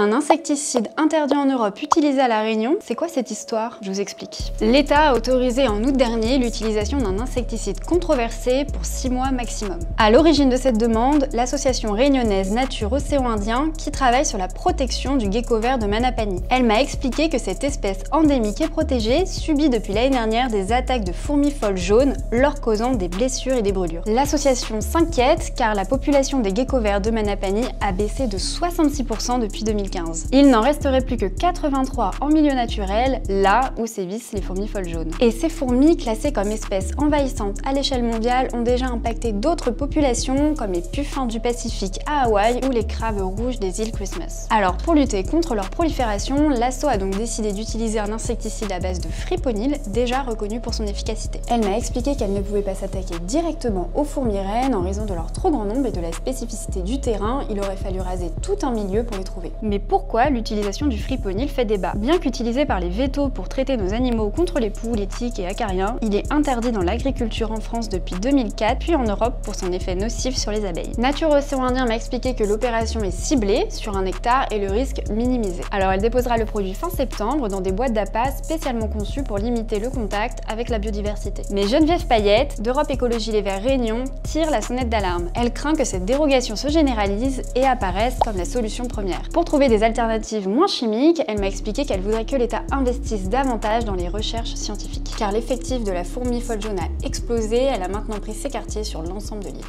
Un insecticide interdit en Europe utilisé à La Réunion, c'est quoi cette histoire? Je vous explique. L'État a autorisé en août dernier l'utilisation d'un insecticide controversé pour 6 mois maximum. À l'origine de cette demande, l'association réunionnaise Nature Océan Indien qui travaille sur la protection du gecko vert de Manapani. Elle m'a expliqué que cette espèce endémique et protégée subit depuis l'année dernière des attaques de fourmis folles jaunes, leur causant des blessures et des brûlures. L'association s'inquiète car la population des geckos verts de Manapani a baissé de 66% depuis 2015. Il n'en resterait plus que 83 en milieu naturel, là où sévissent les fourmis folles jaunes. Et ces fourmis, classées comme espèces envahissantes à l'échelle mondiale, ont déjà impacté d'autres populations comme les puffins du Pacifique à Hawaï ou les crabes rouges des îles Christmas. Alors pour lutter contre leur prolifération, l'asso a donc décidé d'utiliser un insecticide à base de friponil, déjà reconnu pour son efficacité. Elle m'a expliqué qu'elle ne pouvait pas s'attaquer directement aux fourmis reines en raison de leur trop grand nombre et de la spécificité du terrain, il aurait fallu raser tout un milieu pour les trouver. Mais pourquoi l'utilisation du friponil fait débat? Bien qu'utilisé par les vétos pour traiter nos animaux contre les poux, les tiques et acariens, il est interdit dans l'agriculture en France depuis 2004, puis en Europe pour son effet nocif sur les abeilles. Nature Océan Indien m'a expliqué que l'opération est ciblée sur un hectare et le risque minimisé. Alors elle déposera le produit fin septembre dans des boîtes d'appât spécialement conçues pour limiter le contact avec la biodiversité. Mais Geneviève Payette, d'Europe Écologie Les Verts Réunion, tire la sonnette d'alarme. Elle craint que cette dérogation se généralise et apparaisse comme la solution première. Pour trouver des alternatives moins chimiques, elle m'a expliqué qu'elle voudrait que l'État investisse davantage dans les recherches scientifiques. Car l'effectif de la fourmi folle jaune a explosé, elle a maintenant pris ses quartiers sur l'ensemble de l'île.